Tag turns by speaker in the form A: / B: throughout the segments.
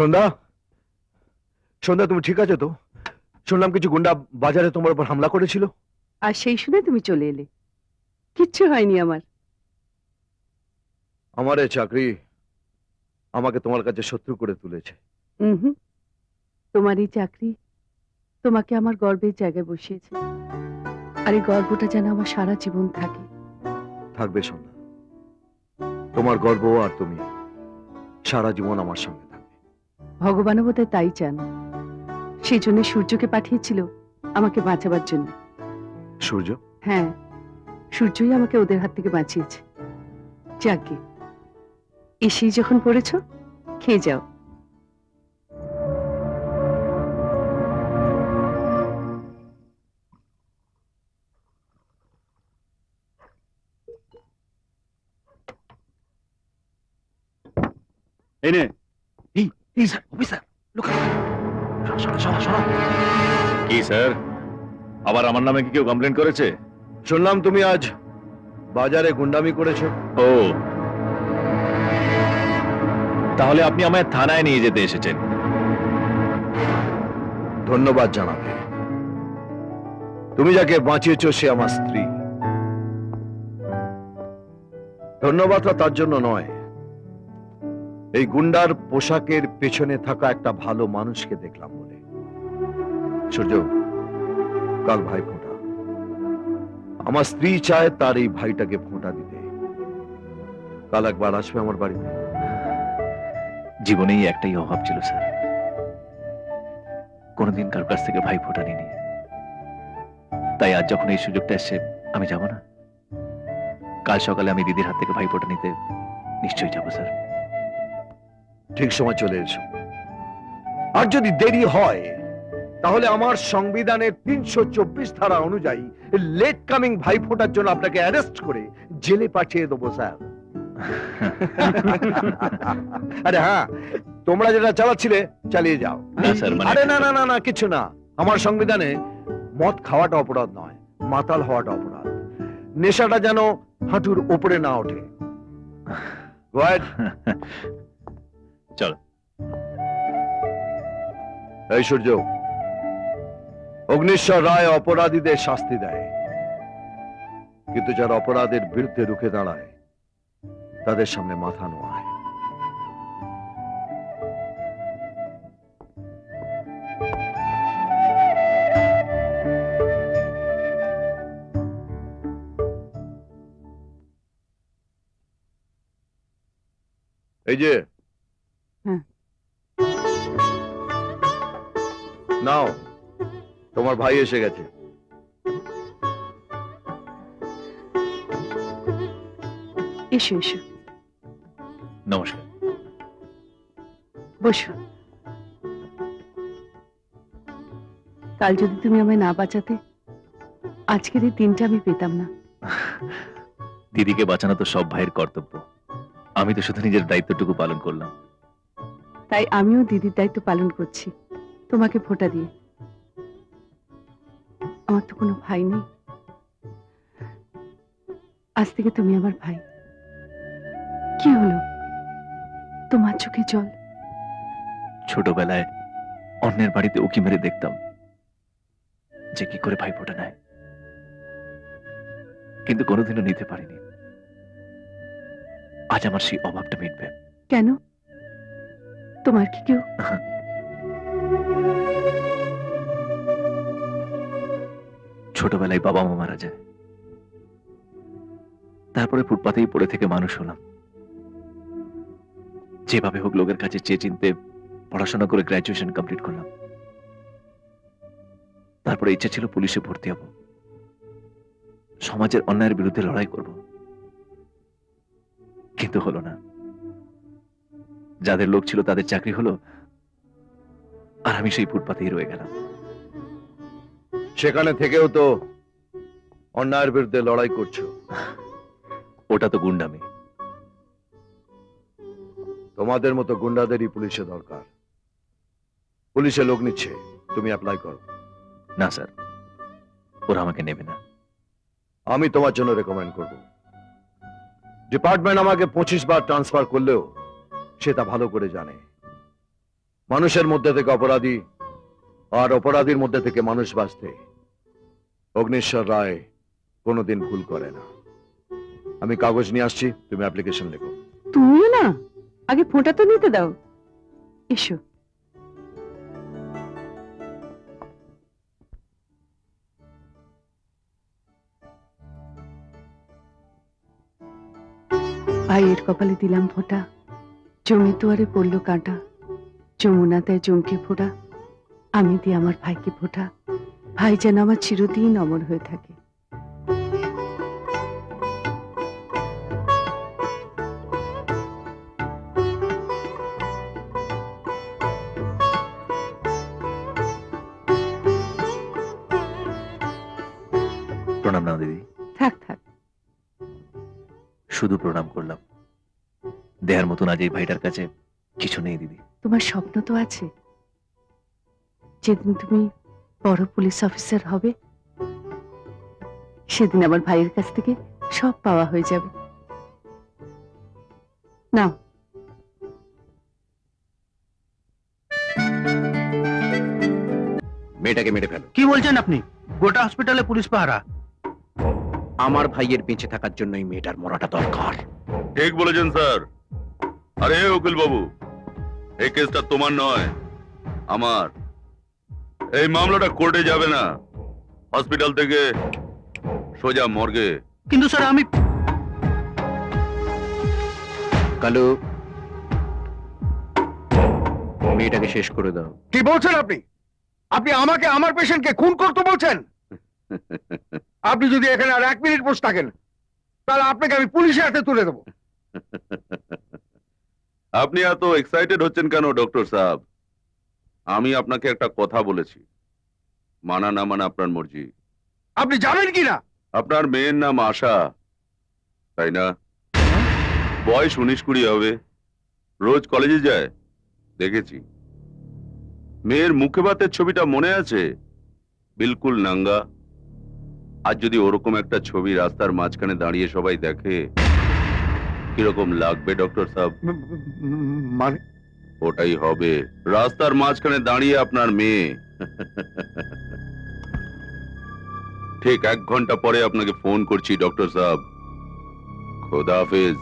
A: সন্ধ্যা, সন্ধ্যা তুমি ঠিক আছে তো? শুনলাম কিছু গুন্ডা বাজারে তোমার উপর হামলা করেছিল।
B: আর সেই শুনে তুমি চলে এলে। কিচ্ছু হয়নি আমার।
A: আমার এই চাকরি আমাকে তোমার কাছে শত্রু করে তুলেছে।
B: হুম, তোমার এই চাকরি তোমাকে আমার গর্বের জায়গায় বসিয়েছে, আর এই গর্বটা যেন আমার সারা জীবন থাকে।
A: থাকবে সন্ধ্যা, তোমার গর্ব আর তুমি সারা জীবন আমার সঙ্গে থাকবে।
B: ভগবানও বোধহয় তাই চান, সেই জন্য সূর্যকে পাঠিয়েছিল আমাকে বাঁচাবার জন্য।
A: সূর্য?
B: হ্যাঁ, সূর্যই আমাকে ওদের হাত থেকে বাঁচিয়েছে। যাকে এসেই যখন পড়েছ, খেয়ে যাও।
C: এই নে।
D: কি স্যার, আবার আমার নামে কি কেউ কমপ্লেন করেছে?
A: শুনলাম তুমি আজ বাজারে গুন্ডামি করেছো।
D: ও, তাহলে আপনি আমায় থানায় নিয়ে যেতে এসেছেন।
A: ধন্যবাদ জানাবে। তুমি যাকে বাঁচিয়েছো সে আমার স্ত্রী। ধন্যবাদটা তার জন্য নয়, এই গুন্ডার পোশাকের পেছনে থাকা একটা ভালো মানুষকে দেখলাম বলে। সূর্য, কাল ভাই ফোঁটা, আমার স্ত্রী চায় তার এই ভাইটাকে ফোঁটা দিতে। কাল একবার আসবে আমার বাড়িতে।
D: জীবনেই একটাই অভাব ছিল স্যার, কোনদিন কার কাছ থেকে ভাই ফোঁটা নিনি। তাই আজ যখন এই সুযোগটা এসছে, আমি যাব না? কাল সকালে আমি দিদির হাত থেকে ভাই ফোঁটা নিতে নিশ্চয়ই যাব স্যার।
A: ঠিক সময় চলে এসো। আর যদি দেরি হয় তাহলে আমার সংবিধানের 324 ধারা অনুযায়ী লেট কামিং ভাই ফোঁটার জন্য আপনাকে অ্যারেস্ট করে জেলে পাঠিয়ে দেবো স্যার। আরে হ্যাঁ, তোমরা যেটা চালাচ্ছিলে চালিয়ে যাও। আরে না না না না, কিছু না। আমার সংবিধানে মদ খাওয়াটা অপরাধ নয়, মাতাল হওয়াটা অপরাধ। নেশাটা যেন হাঁটুর উপরে না ওঠে।
D: চলো।
A: এই সূর্য, অগ্নিশ্বর রায় অপরাধীদের শাস্তি দেয়, কিন্তু যারা অপরাধের বিরুদ্ধে রুখে দাঁড়ায় তাদের সামনে মাথা নোয়ায়। এই যে নাও, তোমার ভাই এসে গেছে।
B: এসো এসো,
D: নমস্কার।
B: বসো। কাল যদি তুমি আমায় না বাঁচাতে, আজকের এই দিনটা আমি পেতাম না।
D: দিদিকে বাঁচানো তো সব ভাইয়ের কর্তব্য, আমি তো শুধু নিজের দায়িত্বটুকু পালন করলাম।
B: তাই আমিও দিদির দায়িত্ব পালন করছি, তোমাকে ফোঁটা দিয়ে। আমার তো কোনো ভাই নেই, আজ থেকে তুমি আমার ভাই। কি হলো, তোমার চোখে জল?
D: ছোটবেলায় অন্যের বাড়িতে উকি মেরে দেখতাম যে কি করে ভাই ফোঁটা নেয়, কিন্তু কোনোদিনও নিতে পারিনি। আজ আমার সেই অভাবটা মিটবে।
B: কেন, তোমার কি কেউ?
D: ছোটবেলায় বাবা মা মারা যায়, তারপরে ফুটপাতেই পড়ে থেকে মানুষ হলাম। যেভাবে হোক লোকের কাছে চেয়ে চিনতে পড়াশোনা করে গ্র্যাজুয়েশন কমপ্লিট করলাম। তারপরে ইচ্ছা ছিল পুলিশে ভর্তি হব, সমাজের অন্যায়ের বিরুদ্ধে লড়াই করব, কিন্তু হলো না। যাদের লোক ছিল তাদের চাকরি হলো, আর আমি সেই ফুটপাতেই রয়ে গেলাম।
A: সেখানে থেকেও তো অন্যায়ের বিরুদ্ধে লড়াই করছো।
D: ওটা তো গুন্ডামি।
A: তোমাদের মতো গুন্ডাদেরই পুলিশে দরকার। পুলিশে লোক নিচ্ছে, তুমি অ্যাপ্লাই করো।
D: না স্যার, ওরা আমাকে নেবে না।
A: আমি তোমার জন্য রেকমেন্ড করব। ডিপার্টমেন্ট আমাকে 25 বার ট্রান্সফার করলেও সে তা ভালো করে জানে মানুষের মধ্যে থেকে অপরাধী আর অপরাধীর মধ্যে থেকে মানুষ বাঁচতে অগ্নিশ্বর রায় কোনোদিন ভুল করে না। আমি কাগজ নিয়ে আসছি, তুমি অ্যাপ্লিকেশন লেখো।
B: তুমিও না, আগে ফোঁটা তো নিতে দাও। এসো। ভাইয়ের কপালে দিলাম ফোঁটা, জমি দুয়ারে পড়লো কাঁটা, যমুনা দেয় জমকে ফোঁটা, আমি দিই আমার ভাইকে ফোঁটা, ভাই যেন আমার চিরদিন অমর হয়ে থাকে।
D: প্রণাম না দিদি,
B: থাক থাক,
D: শুধু প্রণাম করলাম। দেহার মতন আজ এই ভাইটার কাছে কিছু নেই দিদি।
B: তোমার স্বপ্ন তো আছে, যেদিন তুমি বড় পুলিশ অফিসার হবে সেদিন আমার ভাইয়ের কাছ থেকে সব পাওয়া হয়ে যাবে। নাও।
C: মেয়েটাকে মেরে ফেলো।
E: কি বলছেন আপনি? গোটা হসপিটালে পুলিশ পাহারা।
C: আমার ভাইয়ের বেঁচে থাকার জন্য এই মেয়েটার মরাটা দরকার।
F: ঠিক বলেছেন স্যার। আরে উকিল বাবু, এই কেসটা তোমার নয়, আমার। এই মামলাটা কোর্টে যাবে না, হসপিটাল থেকে সোজা মর্গে।
E: কিন্তু স্যার আমি
C: কালু, মেয়েটাকে শেষ করে দাও।
E: কি বলছেন আপনি? আপনি আমাকে আমার পেশেন্টকে খুন করতে বলছেন? আপনি যদি এখানে আর 1 মিনিট বসে থাকেন তাহলে আপনাকে আমি পুলিশের হাতে তুলে দেবো।
F: আপনি এত এক্সাইটেড হচ্ছেন কেন ডক্টর সাহেব? আমি আপনাকে একটা কথা বলেছি, মানা না মানা আপনার মর্জি।
E: আপনি যাবেন কি না?
F: আপনার মেয়ের নাম আশা, তাই না? বয়স 19-20 হবে, রোজ কলেজে যায়, দেখেছি। মেয়ের মুখে ভাতের ছবিটা মনে আছে? বিলকুল নাঙ্গা। আর যদি ওরকম একটা ছবি রাস্তার মাঝখানে দাঁড়িয়ে সবাই দেখে, কিরকম লাগবে ডক্টর সাহেব?
E: মানে
F: ওটাই হবে, রাস্তার মাঝখানে দাঁড়িয়ে আপনার মেয়ে। ঠিক 1 ঘন্টা পরে আপনাকে ফোন করছি ডক্টর সাহেব। খোদা হাফেজ।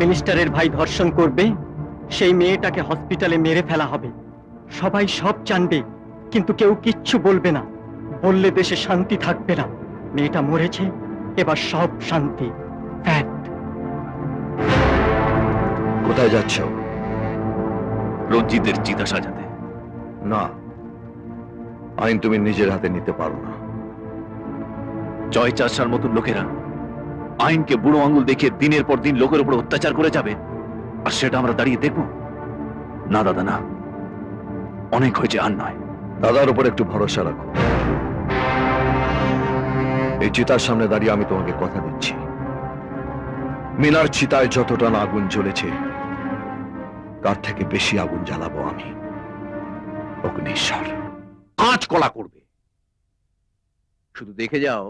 G: মিনিস্টারের ভাই ধর্ষণ করবে, সেই মেয়েটাকে হসপিটালে মেরে ফেলা হবে। সবাই সব জানবে, কিন্তু কেউ কিচ্ছু বলবে না। বললে দেশে শান্তি থাকবে না। মেয়েটা মরেছে, এবার সব শান্তি। ফ্যাক্ট।
A: কোথায় যাচ্ছ?
D: রঞ্জিতের চিতা সাজাতে।
A: না, আইন তুমি নিজের হাতে নিতে পারো না।
D: জয় চাষার মতন লোকেরা আইনকে বুড়ো আঙুল দেখিয়ে দিনের পর দিন লোকের উপর অত্যাচার করে যাবে, আর সেটা আমরা দাঁড়িয়ে দেখব? না দাদা, না, অনেক হয়েছে, আর নয়।
A: দাদার উপর একটু ভরসা রাখো। এই চিতার সামনে দাঁড়িয়ে আমি তোমাকে কথা দিচ্ছি, মিনার চিতায় যতটা না আগুন জ্বলেছে তার থেকে বেশি আগুন জ্বালাবো আমি, অগ্নিশ্বর।
C: কাঁচ কলা করবে। শুধু দেখে যাও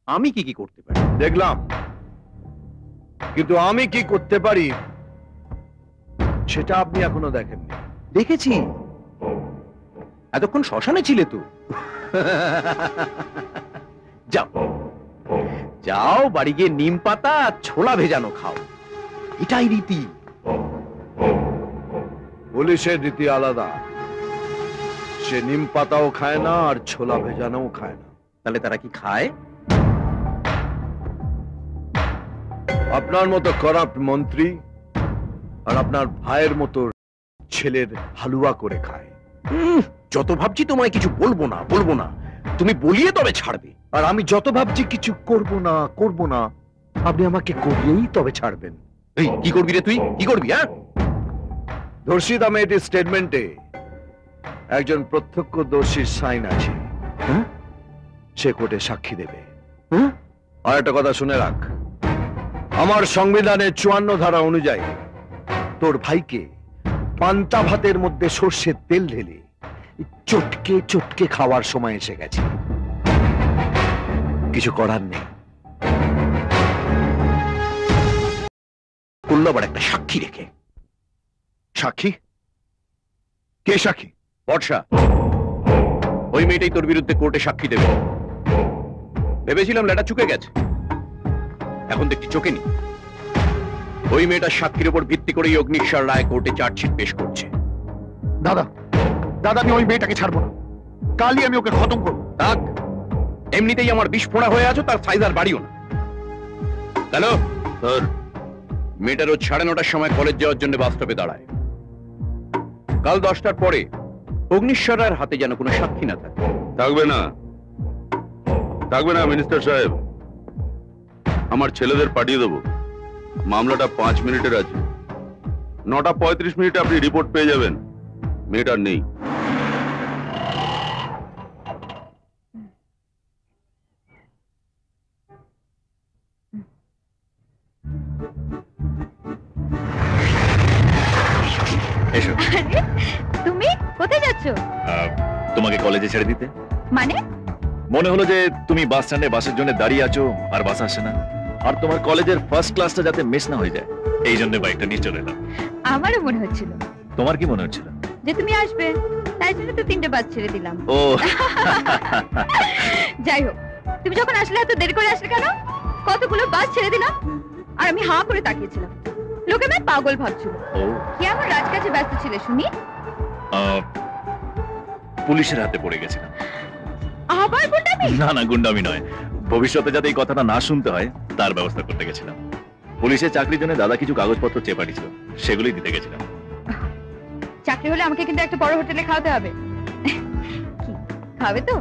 C: আমি কি কি করতে পারি।
A: দেখলাম, কিন্তু আমি কি করতে পারি সেটা আপনি এখনো দেখেননি।
C: দেখেছি, এতক্ষণ শ্মশানে ছিলে তো। যাও যাও, বাড়ি গিয়ে নিম পাতা আর ছোলা ভেজানো খাও, এটাই রীতি।
A: পুলিশের রীতি আলাদা, সে নিম পাতাও খায় না আর ছোলা ভেজানোও খায় না।
C: তাহলে তারা কি খায়?
A: আপনার মতো করাপ্ট মন্ত্রী আর আপনার ভাইয়ের মতো ছেলের হালুয়া করে খায়।
C: যত ভাবছি তোমায় কিছু বলবো না বলবো না, তুমি বলিয়ে তবে ছাড়বে।
A: আর আমি যত ভাবছি কিছু করব না, আপনি আমাকে করিয়েই তবে ছাড়বেন।
C: এই কি করবি রে তুই, কি করবি? হ্যাঁ,
A: ধর্ষিতা মেয়েটির স্টেটমেন্টে একজন প্রত্যক্ষদর্শীর সাইন আছে।
C: হ্যাঁ?
A: সে কোর্টে সাক্ষী দেবে।
C: হ্যাঁ?
A: আর একটা কথা শুনে রাখ, আমার সংবিধানের 54 ধারা অনুযায়ী তোর ভাইকে পান্তা ভাতের মধ্যে সর্ষের তেল ঢেলে চটকে চটকে খাওয়ার সময় এসে গেছে। কিছু করার নেই।
C: করলো আবার একটা সাক্ষী রেখে।
A: সাক্ষী? কে সাক্ষী?
C: বর্ষা, ওই মেয়েটাই তোর বিরুদ্ধে কোর্টে সাক্ষী দেবে। ভেবেছিলাম লেটা চুকে গেছে, এখন দেখছি চোখে নি। ওই মেয়েটার সাক্ষীর উপর ভিত্তি করেই অগ্নিশ্বর রায় কোর্টে চার্জশিট পেশ করছে।
E: দাদা, আমি ওই মেয়েটাকে ছাড়বো না, কালই আমি ওকে খতম করবো।
C: থাক, এমনিতেই আমার বিস্ফোড়া হয়ে আছো, তার সাইজ আর বাড়িও না। হ্যালো স্যার, মেয়েটা রোজ 9:30টার সময় কলেজ যাওয়ার জন্য বাস স্টপে দাঁড়ায়। কাল 10টার পরে অগ্নিশ্বর রায়ের হাতে যেন কোনো সাক্ষী না থাকে।
F: থাকবে না, থাকবে না মিনিস্টার সাহেব। আমার ছেলেদের পাঠিয়ে দেবো, মামলাটা 5 মিনিটের আছে। 9:35 আপনি রিপোর্ট পেয়ে যাবেন। মেয়েটার নেই।
D: এসো।
H: আরে তুমি কোথায় যাচ্ছ?
D: তোমাকে কলেজে ছেড়ে দিতে।
H: মানে?
D: মনে হলো যে তুমি বাস স্ট্যান্ডে বাসের জন্য দাঁড়িয়ে আছো আর বাস আসে না, আর তোমার কলেজের ফার্স্ট ক্লাসটা যাতে মিস না হয়ে যায়, এই জন্য বাইকটা নিয়ে চলে এলাম।
H: আমারও মনে হচ্ছিল।
D: তোমার কি মনে হচ্ছিল?
H: যে তুমি আসবে, তাই জন্য তো 3টে বাস ছেড়ে দিলাম।
D: ও
H: যাই হোক, তুমি যখন আসলে এত দেরি করে আসলে কেন? কতগুলো বাস ছেড়ে দিলাম আর আমি হাঁ করে তাকিয়েছিলাম। লোকে আমায় পাগল ভাবছিল।
D: ও,
H: কি আমার রাজকাজে ব্যস্ত ছিলে শুনি?
D: পুলিশের হাতে পড়ে গেছিলাম।
H: আবার গুন্ডামি?
D: না না, গুন্ডামি নয়, ভবিষ্যতে যাতে এই কথাটা না শুনতে হয় তার ব্যবস্থা করতে গেছিলাম। পুলিশের চাকরির জন্য দাদা কিছু কাগজপত্র চেয়ে পাঠিয়েছিল, সেগুলোই দিতে গেছিলাম।
H: চাকরি হলে আমাকে কিন্তু একটা বড় হোটেলে খাওয়াতে হবে। কি খাবে তো?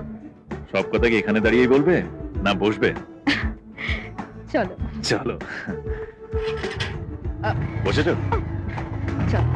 D: সব কথা কি এখানে দাঁড়িয়েই বলবে, না বসবে?
H: চলো
D: চলো। বসেছো?
H: চলো।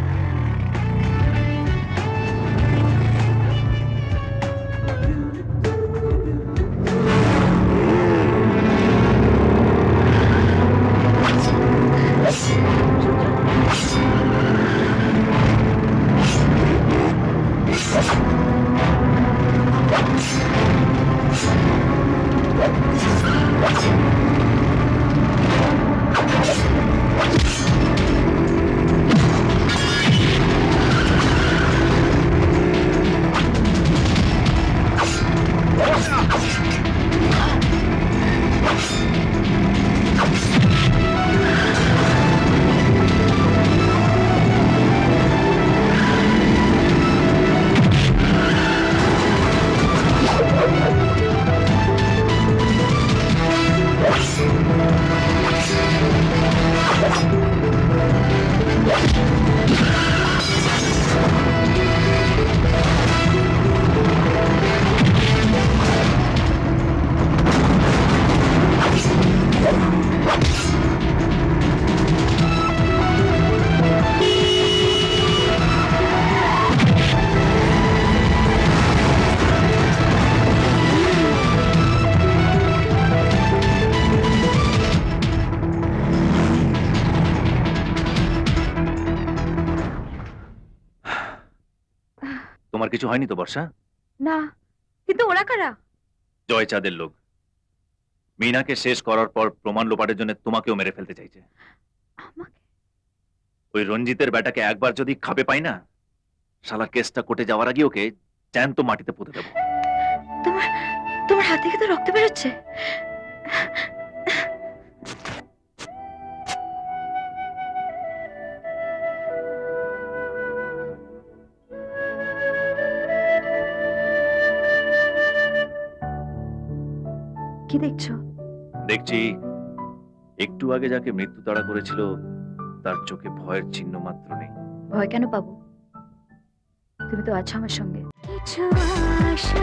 D: তোমার কিছু হয়নি তো বর্ষা?
H: না, কিন্তু ওরা কারা?
D: জয়চাঁদের লোক। মিনাকে শেষ করার পর প্রমাণ লোপাটের জন্য তোমাকেও মেরে ফেলতে চাইছে।
H: আমাকে?
D: ওই রঞ্জিতের বেটাকে একবার যদি খাবে পাই না, শালা কেসটা কোর্টে যাওয়ার আগে ওকে জ্যান্ত মাটিতে পুঁতে দেবো।
H: তোমার তোমার হাত থেকে তো রক্ত বেরোচ্ছে। কি দেখছো?
D: দেখছি একটু আগে যাকে মৃত্যু তাড়া করেছিল তার চোখে ভয়ের চিহ্ন মাত্র নেই।
H: ভয় কেন পাবো? তুমি তো আছো আমার সঙ্গে।
I: কিছু আশা